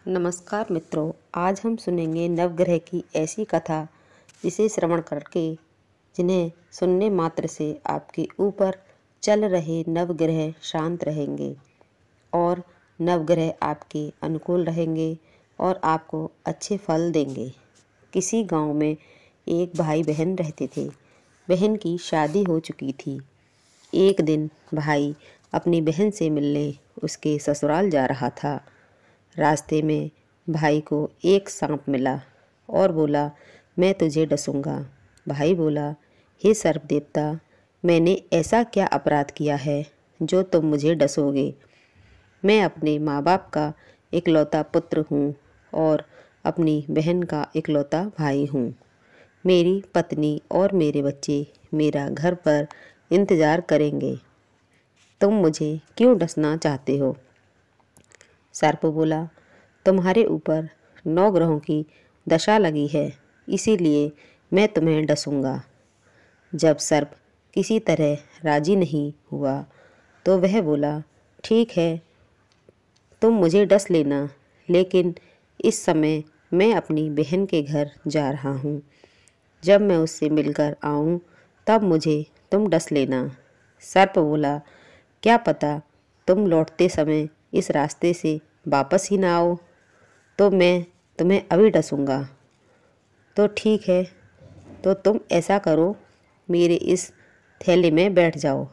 नमस्कार मित्रों, आज हम सुनेंगे नवग्रह की ऐसी कथा जिसे श्रवण करके जिन्हें सुनने मात्र से आपके ऊपर चल रहे नवग्रह शांत रहेंगे और नवग्रह आपके अनुकूल रहेंगे और आपको अच्छे फल देंगे। किसी गांव में एक भाई बहन रहते थे। बहन की शादी हो चुकी थी। एक दिन भाई अपनी बहन से मिलने उसके ससुराल जा रहा था। रास्ते में भाई को एक सांप मिला और बोला, मैं तुझे डसूंगा। भाई बोला, हे सर्प देवता, मैंने ऐसा क्या अपराध किया है जो तुम मुझे डसोगे? मैं अपने माँ बाप का इकलौता पुत्र हूँ और अपनी बहन का इकलौता भाई हूँ। मेरी पत्नी और मेरे बच्चे मेरा घर पर इंतज़ार करेंगे। तुम मुझे क्यों डसना चाहते हो? सर्प बोला, तुम्हारे ऊपर 9 ग्रहों की दशा लगी है, इसीलिए मैं तुम्हें डसूंगा। जब सर्प किसी तरह राजी नहीं हुआ तो वह बोला, ठीक है, तुम मुझे डस लेना, लेकिन इस समय मैं अपनी बहन के घर जा रहा हूँ। जब मैं उससे मिलकर आऊँ तब मुझे तुम डस लेना। सर्प बोला, क्या पता तुम लौटते समय इस रास्ते से वापस ही ना आओ, तो मैं तुम्हें अभी डसूंगा। तो ठीक है, तो तुम ऐसा करो, मेरे इस थैले में बैठ जाओ।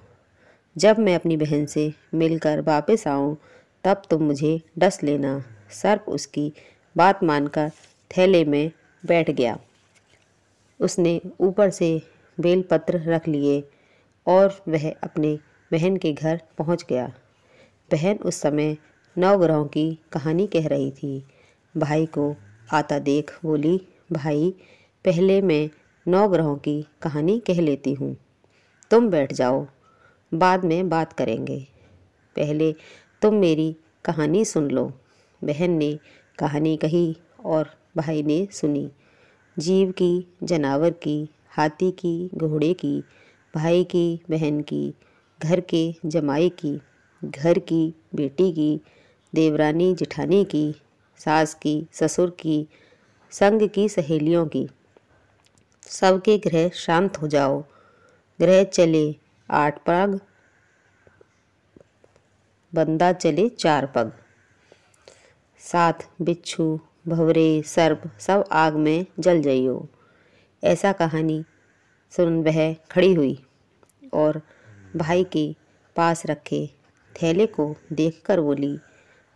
जब मैं अपनी बहन से मिलकर वापस आऊँ तब तुम मुझे डस लेना। सर्प उसकी बात मानकर थैले में बैठ गया। उसने ऊपर से बेलपत्र रख लिए और वह अपने बहन के घर पहुंच गया। बहन उस समय 9 ग्रहों की कहानी कह रही थी। भाई को आता देख बोली, भाई, पहले मैं 9 ग्रहों की कहानी कह लेती हूँ, तुम बैठ जाओ, बाद में बात करेंगे। पहले तुम मेरी कहानी सुन लो। बहन ने कहानी कही और भाई ने सुनी। जीव की, जानवर की, हाथी की, घोड़े की, भाई की, बहन की, घर के जमाई की, घर की बेटी की, देवरानी जिठानी की, सास की, ससुर की, संग की सहेलियों की। सबके ग्रह शांत हो जाओ। ग्रह चले 8 पग, बंदा चले 4 पग। 7 बिच्छू, भंवरे, सर्प सब आग में जल जाइयो। ऐसा कहानी सुन वह खड़ी हुई और भाई के पास रखे थैले को देखकर बोली,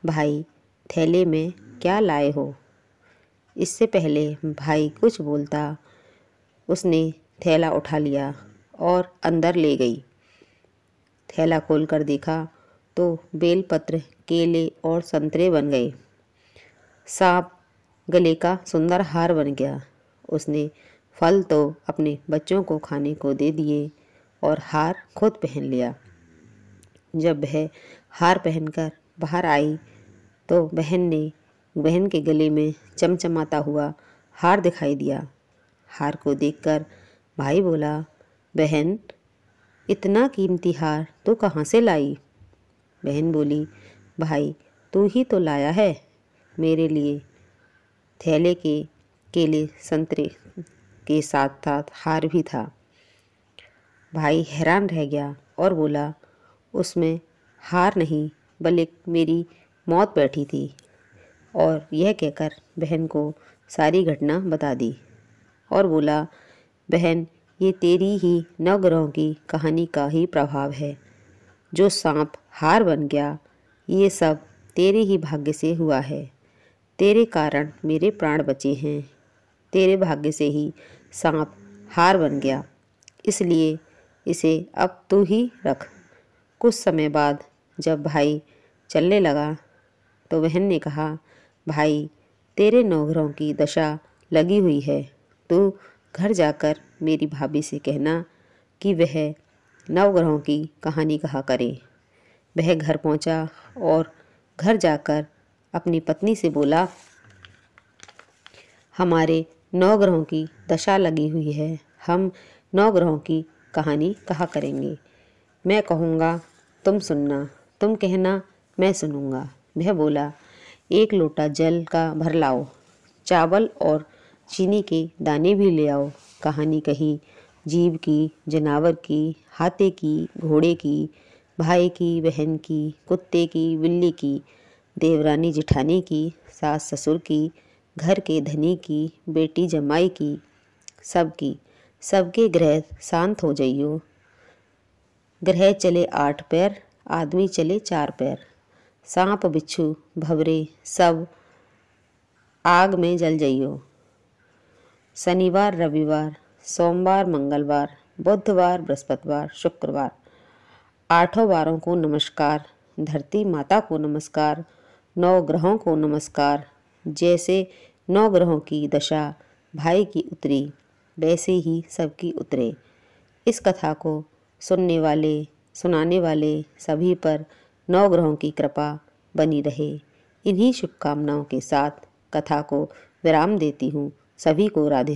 भाई, थैले में क्या लाए हो? इससे पहले भाई कुछ बोलता उसने थैला उठा लिया और अंदर ले गई। थैला खोलकर देखा तो बेलपत्र, केले और संतरे बन गए। सांप गले का सुंदर हार बन गया। उसने फल तो अपने बच्चों को खाने को दे दिए और हार खुद पहन लिया। जब वह हार पहनकर बाहर आई तो बहन के गले में चमचमाता हुआ हार दिखाई दिया। हार को देखकर भाई बोला, बहन, इतना कीमती हार तो कहाँ से लाई? बहन बोली, भाई, तू ही तो लाया है मेरे लिए। थैले के केले संतरे के साथ साथ हार भी था। भाई हैरान रह गया और बोला, उसमें हार नहीं बल्कि मेरी मौत बैठी थी। और यह कहकर बहन को सारी घटना बता दी और बोला, बहन, ये तेरी ही 9 ग्रहों की कहानी का ही प्रभाव है। जो सांप हार बन गया, ये सब तेरे ही भाग्य से हुआ है। तेरे कारण मेरे प्राण बचे हैं। तेरे भाग्य से ही सांप हार बन गया, इसलिए इसे अब तू ही रख। कुछ समय बाद जब भाई चलने लगा तो बहन ने कहा, भाई, तेरे 9 ग्रहों की दशा लगी हुई है। तू घर जाकर मेरी भाभी से कहना कि वह 9 ग्रहों की कहानी कहा करे। वह घर पहुंचा और घर जाकर अपनी पत्नी से बोला, हमारे 9 ग्रहों की दशा लगी हुई है। हम 9 ग्रहों की कहानी कहा करेंगे। मैं कहूँगा तुम सुनना, तुम कहना मैं सुनूंगा। वह बोला, 1 लोटा जल का भर लाओ। चावल और चीनी के दाने भी ले आओ। कहानी कही जीव की, जनावर की, हाथे की, घोड़े की, भाई की, बहन की, कुत्ते की, बिल्ली की, देवरानी जिठानी की, सास ससुर की, घर के धनी की, बेटी जमाई की, सबकी। सबके ग्रह शांत हो जाइयो। ग्रह चले 8 पैर, आदमी चले 4 पैर। सांप बिच्छू भवरे सब आग में जल जाइयो। शनिवार रविवार, सोमवार मंगलवार, बुधवार बृहस्पतिवार, शुक्रवार। 8 वारों को नमस्कार। धरती माता को नमस्कार। 9 ग्रहों को नमस्कार। जैसे 9 ग्रहों की दशा भाई की उतरी, वैसे ही सबकी उतरे। इस कथा को सुनने वाले, सुनाने वाले सभी पर 9 ग्रहों की कृपा बनी रहे। इन्हीं शुभकामनाओं के साथ कथा को विराम देती हूँ। सभी को राधे राधे।